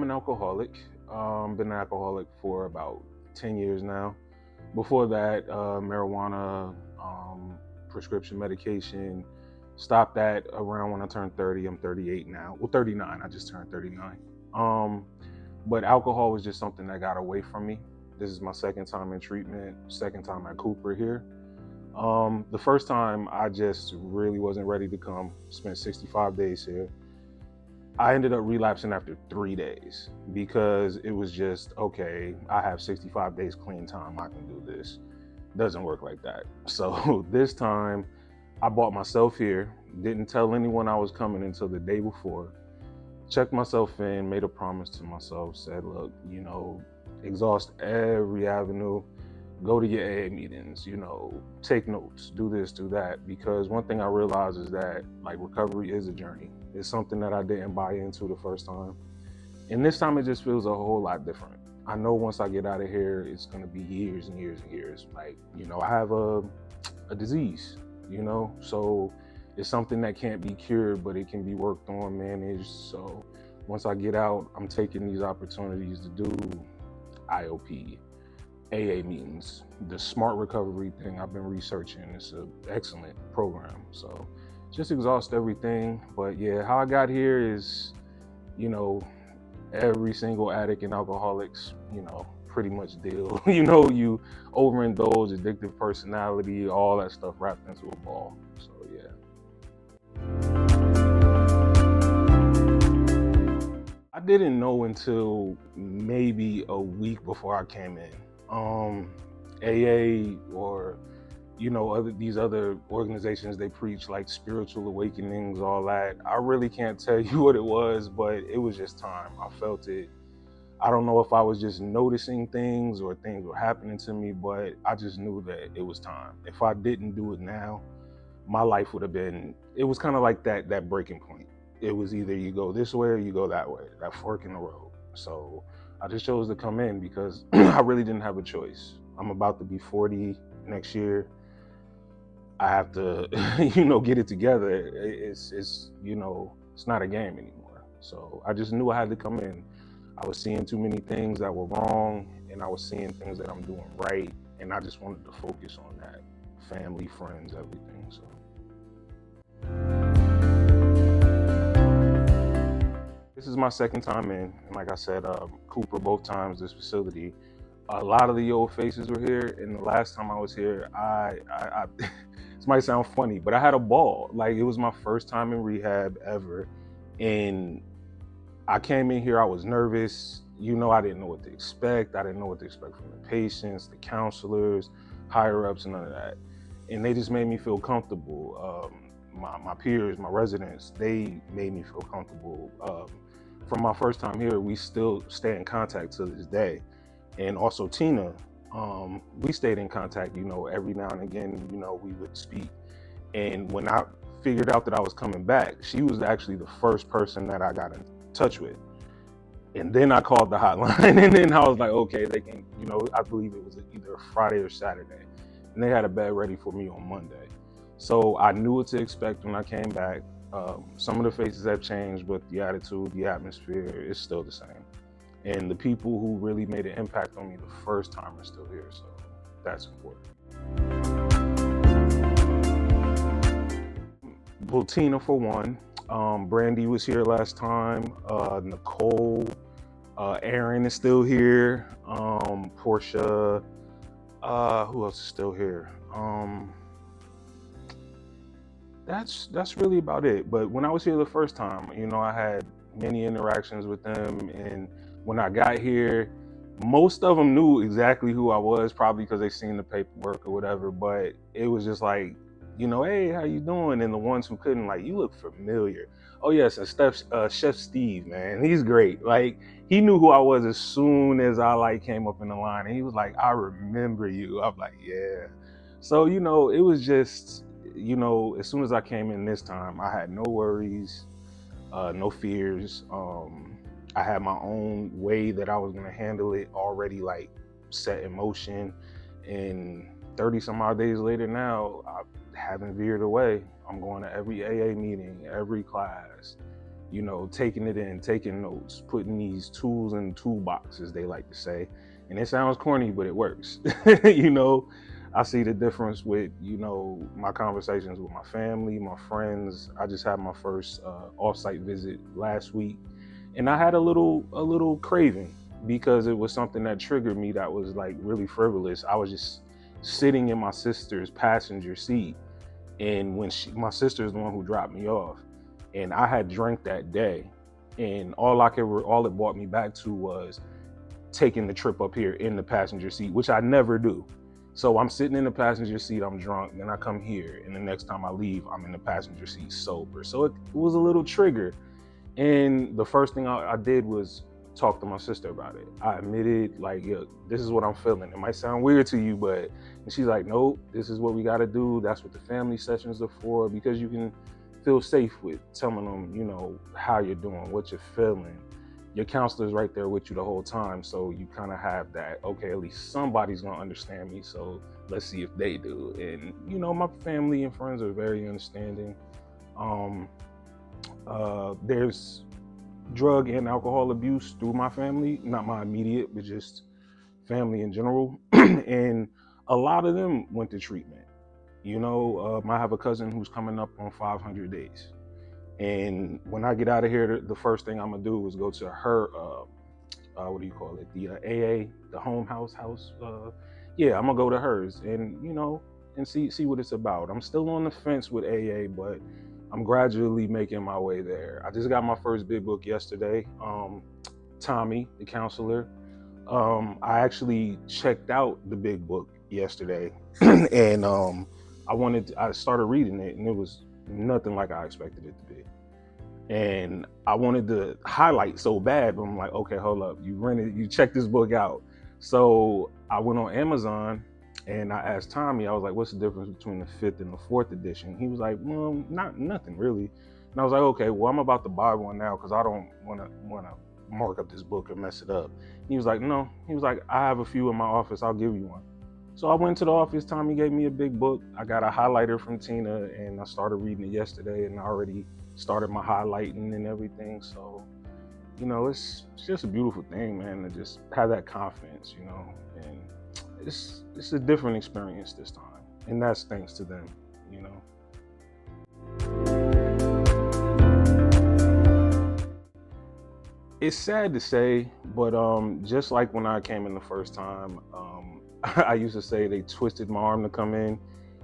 an alcoholic. Been an alcoholic for about 10 years now. Before that, marijuana, prescription medication. Stopped that around when I turned 30. I'm 38 now. Well, 39. I just turned 39. But alcohol was just something that got away from me. This is my second time in treatment, second time at Cooper here. The first time I just really wasn't ready to come. Spent 65 days here. I ended up relapsing after 3 days because it was just, okay, I have 65 days clean time. I can do this. Doesn't work like that. So this time I bought myself here. Didn't tell anyone I was coming until the day before. Checked myself in, made a promise to myself, said, look, exhaust every avenue, go to your AA meetings, take notes, do this, do that. Because one thing I realized is that recovery is a journey. It's something that I didn't buy into the first time. And this time it just feels a whole lot different. I know once I get out of here, it's gonna be years and years and years. I have a disease, so it's something that can't be cured, but it can be worked on, managed. So once I get out, I'm taking these opportunities to do IOP, AA meetings, the smart recovery thing I've been researching. It's an excellent program. So just exhaust everything. But yeah, how I got here is, every single addict and alcoholics, pretty much deal. You overindulge, addictive personality, all that stuff wrapped into a ball. So yeah. I didn't know until maybe a week before I came in. AA or these other organizations, they preach spiritual awakenings, all that. I really can't tell you what it was, but it was just time. I felt it. I don't know if I was just noticing things or things were happening to me, but I just knew that it was time. If I didn't do it now, my life would have been, it was kind of like that breaking point. It was either you go this way or you go that way, that fork in the road. So I just chose to come in because I really didn't have a choice. I'm about to be 40 next year. I have to, get it together. It's not a game anymore. So I just knew I had to come in. I was seeing too many things that were wrong, and I was seeing things that I'm doing right, and I just wanted to focus on that. Family, friends, everything. So. This is my second time in, and like I said, Cooper both times, this facility. A lot of the old faces were here, and the last time I was here, I this might sound funny, but I had a ball. It was my first time in rehab ever, and I came in here, I was nervous. I didn't know what to expect. I didn't know what to expect from the patients, the counselors, higher ups, and none of that. And they just made me feel comfortable. My peers, my residents, they made me feel comfortable. From my first time here, we still stay in contact to this day. And also Tina, we stayed in contact, every now and again, we would speak. And when I figured out that I was coming back, she was actually the first person that I got in touch with. And then I called the hotline, and then I was like, okay, they can, I believe it was either Friday or Saturday. And they had a bed ready for me on Monday. So I knew what to expect when I came back. Some of the faces have changed, but the attitude, the atmosphere is still the same. And the people who really made an impact on me the first time are still here, so that's important. Well, Tina for one. Brandy was here last time. Nicole, Aaron is still here. Portia, who else is still here? That's really about it. But when I was here the first time, I had many interactions with them, and when I got here, most of them knew exactly who I was, probably because they seen the paperwork or whatever, but it was just hey, how you doing? And the ones who couldn't, you look familiar. Oh yes, and Chef Steve, man, he's great. He knew who I was as soon as I came up in the line, and he was like, I remember you. I'm like, yeah. So, it was just, as soon as I came in this time, I had no worries, no fears. I had my own way that I was gonna handle it already set in motion. And 30 some odd days later now, I haven't veered away. I'm going to every AA meeting, every class, taking it in, taking notes, putting these tools in the toolbox, as they like to say. And it sounds corny, but it works. I see the difference with, my conversations with my family, my friends. I just had my first off-site visit last week, and I had a little craving because it was something that triggered me that was like really frivolous. I was just sitting in my sister's passenger seat, and when my sister is the one who dropped me off, and I had drank that day, and all it brought me back to was taking the trip up here in the passenger seat, which I never do. So I'm sitting in the passenger seat, I'm drunk, then I come here, and the next time I leave, I'm in the passenger seat sober. So it was a little trigger. And the first thing I did was talk to my sister about it. I admitted, like, yo, this is what I'm feeling. It might sound weird to you, but, and she's like, nope, this is what we got to do. That's what the family sessions are for, because you can feel safe with telling them, how you're doing, what you're feeling. Your counselor's right there with you the whole time. So you kind of have that, okay, at least somebody's going to understand me. So let's see if they do. And, my family and friends are very understanding. There's drug and alcohol abuse through my family, not my immediate, but just family in general. And a lot of them went to treatment. I have a cousin who's coming up on 500 days. And when I get out of here, the first thing I'm gonna do is go to her, what do you call it? The AA, the home house. Yeah, I'm gonna go to hers and, and see what it's about. I'm still on the fence with AA, but I'm gradually making my way there. I just got my first big book yesterday. Tommy, the counselor. I actually checked out the big book yesterday, and I started reading it, and it was nothing like I expected it to be. And I wanted to highlight so bad, but I'm like, okay, hold up. You check this book out. So I went on Amazon and I asked Tommy, I was like, what's the difference between the 5th and the 4th edition? He was like, well, nothing really. And I was like, okay, well, I'm about to buy one now because I don't want to mark up this book or mess it up. He was like, no. He was like, I have a few in my office. I'll give you one. So I went to the office. Tommy gave me a big book. I got a highlighter from Tina, and I started reading it yesterday, and I already started my highlighting and everything. So, it's just a beautiful thing, man, to just have that confidence, and it's a different experience this time. And that's thanks to them, It's sad to say, but just like when I came in the first time, I used to say they twisted my arm to come in,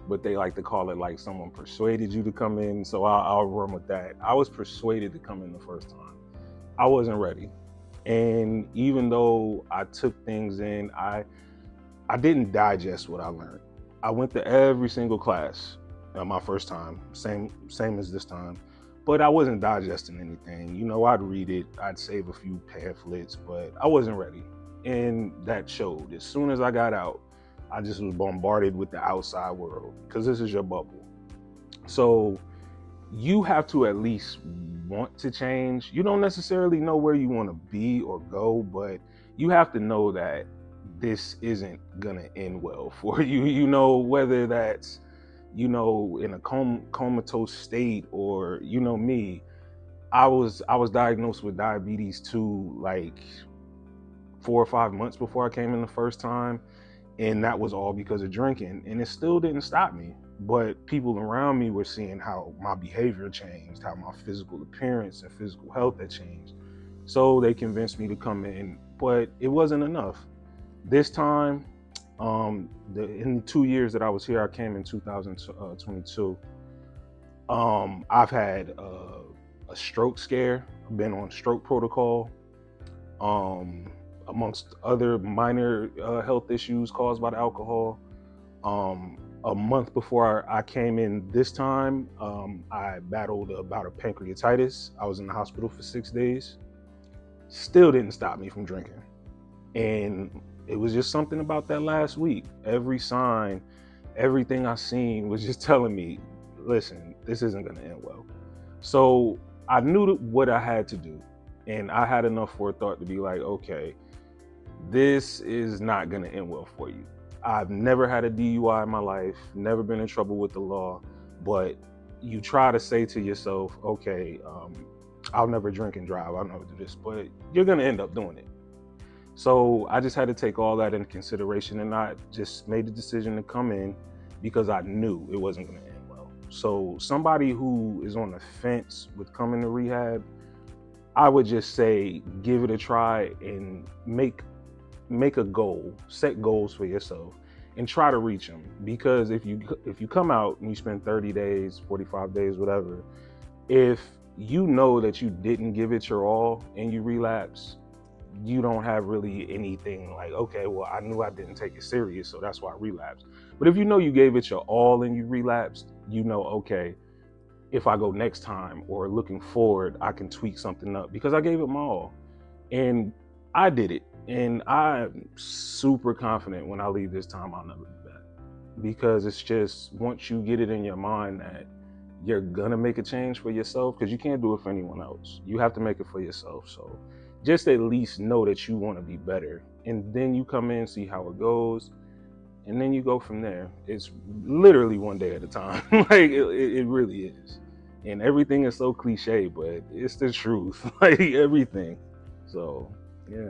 but they like to call it like someone persuaded you to come in. So I'll run with that. I was persuaded to come in the first time. I wasn't ready. And even though I took things in, I didn't digest what I learned. I went to every single class my first time, same as this time, but I wasn't digesting anything. I'd read it, I'd save a few pamphlets, but I wasn't ready. And that showed. As soon as I got out, I just was bombarded with the outside world, because this is your bubble. So you have to at least want to change. You don't necessarily know where you want to be or go, but you have to know that this isn't gonna end well for you. Whether that's, in a comatose state, or, me, I was diagnosed with diabetes too, like 4 or 5 months before I came in the first time. And that was all because of drinking. And it still didn't stop me. But people around me were seeing how my behavior changed, how my physical appearance and physical health had changed. So they convinced me to come in, but it wasn't enough. This time, in the 2 years that I was here, I came in 2022. I've had a stroke scare. I've been on stroke protocol. Amongst other minor health issues caused by the alcohol. A month before I came in this time, I battled a bout of pancreatitis. I was in the hospital for 6 days. Still didn't stop me from drinking. And it was just something about that last week. Every sign, everything I seen was just telling me, listen, this isn't gonna end well. So I knew what I had to do. And I had enough forethought to be like, okay, this is not going to end well for you. I've never had a DUI in my life, never been in trouble with the law, but you try to say to yourself, okay, I'll never drink and drive, I'll never do this, but you're gonna end up doing it. So I just had to take all that into consideration, and I just made the decision to come in because I knew it wasn't gonna end well. So somebody who is on the fence with coming to rehab, I would just say give it a try and make a goal, set goals for yourself and try to reach them. Because if you come out and you spend 30 days, 45 days, whatever, if you know that you didn't give it your all and you relapse, you don't have really anything like, okay, well, I knew I didn't take it serious, so that's why I relapsed. But if you know you gave it your all and you relapsed, you know, okay, if I go next time or looking forward, I can tweak something up because I gave it my all. And I did it. And I'm super confident when I leave this time, I'll never do that. Because it's just, once you get it in your mind that you're gonna make a change for yourself, because you can't do it for anyone else. You have to make it for yourself. So just at least know that you want to be better. And then you come in, see how it goes, and then you go from there. It's literally one day at a time. Like it really is. And everything is so cliche, but it's the truth. Like everything. So yeah.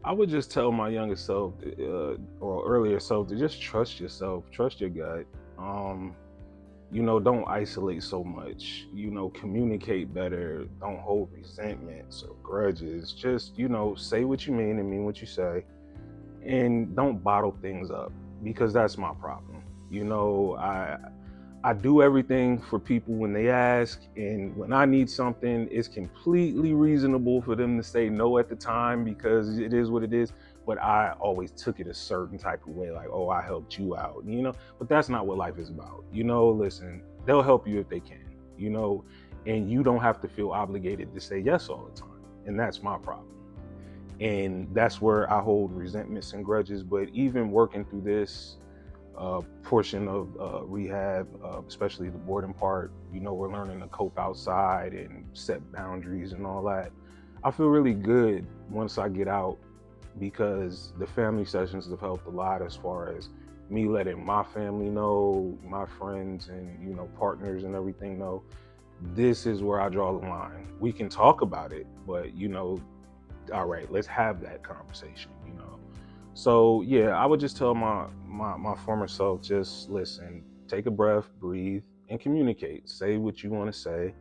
I would just tell my younger self or earlier self to just trust yourself, trust your gut. Don't isolate so much. Communicate better. Don't hold resentments or grudges. Just, say what you mean and mean what you say. And don't bottle things up, because that's my problem. I do everything for people when they ask, and when I need something, it's completely reasonable for them to say no at the time because it is what it is. But I always took it a certain type of way, like, oh, I helped you out, but that's not what life is about. Listen, they'll help you if they can, and you don't have to feel obligated to say yes all the time. And that's my problem. And that's where I hold resentments and grudges. But even working through this portion of rehab, especially the boarding part, we're learning to cope outside and set boundaries and all that. I feel really good once I get out, because the family sessions have helped a lot as far as me letting my family know, my friends and, partners and everything know, this is where I draw the line. We can talk about it, but, all right, let's have that conversation, So yeah, I would just tell my former self, just listen, take a breath, breathe, and communicate. Say what you want to say,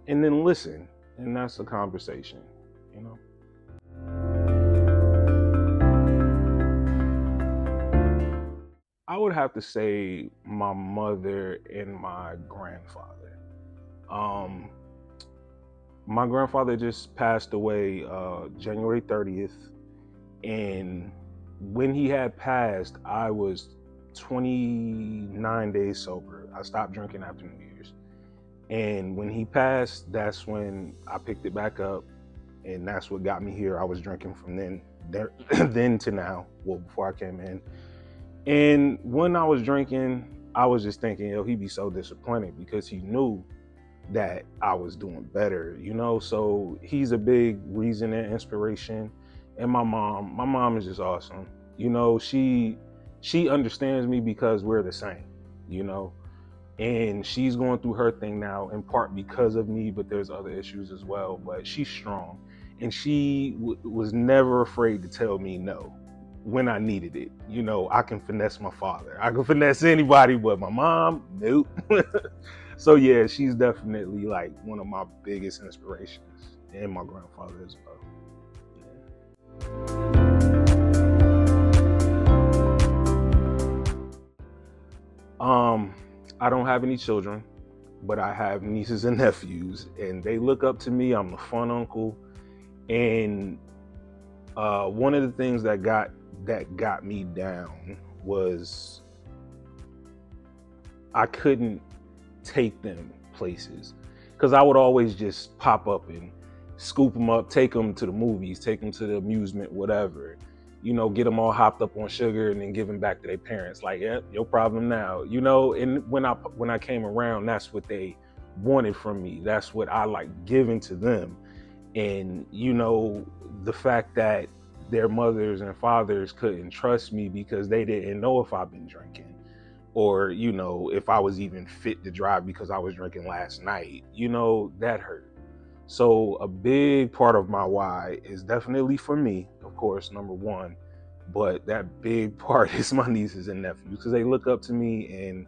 and then listen. And that's a conversation, I would have to say my mother and my grandfather. My grandfather just passed away January 30th. And when he had passed, I was 29 days sober. I stopped drinking after New Year's. And when he passed, that's when I picked it back up. And that's what got me here. I was drinking from then to now, well, before I came in. And when I was drinking, I was just thinking, he'd be so disappointed because he knew that I was doing better, So he's a big reason and inspiration. And my mom is just awesome. She understands me because we're the same, and she's going through her thing now in part because of me, but there's other issues as well. But she's strong, and she was never afraid to tell me no when I needed it. I can finesse my father. I can finesse anybody, but my mom, nope. So yeah, she's definitely like one of my biggest inspirations, and my grandfather as well. I don't have any children, but I have nieces and nephews, and they look up to me. I'm the fun uncle. And one of the things that got me down was I couldn't take them places, because I would always just pop up and scoop them up, take them to the movies, take them to the amusement, whatever, get them all hopped up on sugar and then give them back to their parents. Like, yeah, your problem now, and when I came around, that's what they wanted from me. That's what I like giving to them. And, the fact that their mothers and fathers couldn't trust me because they didn't know if I've been drinking, or, you know, if I was even fit to drive because I was drinking last night, you know, that hurt. So a big part of my why is definitely for me, of course, number one, but that big part is my nieces and nephews, because they look up to me and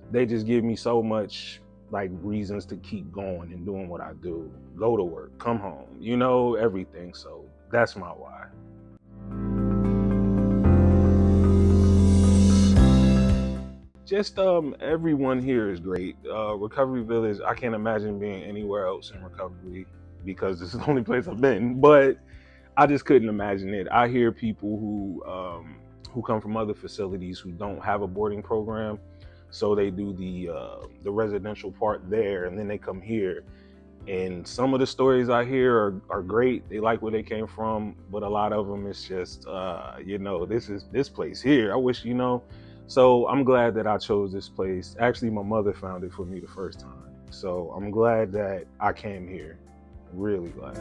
they just give me so much like reasons to keep going and doing what I do, go to work, come home, you know, everything. So that's my why. Just everyone here is great. Recovery Village, I can't imagine being anywhere else in recovery because this is the only place I've been, but I just couldn't imagine it. I hear people who come from other facilities who don't have a boarding program, so they do the residential part there, and then they come here. And some of the stories I hear are great. They like where they came from, but a lot of them it's just, you know, this place here. I wish, you know. So I'm glad that I chose this place. Actually, my mother found it for me the first time. So I'm glad that I came here. Really glad.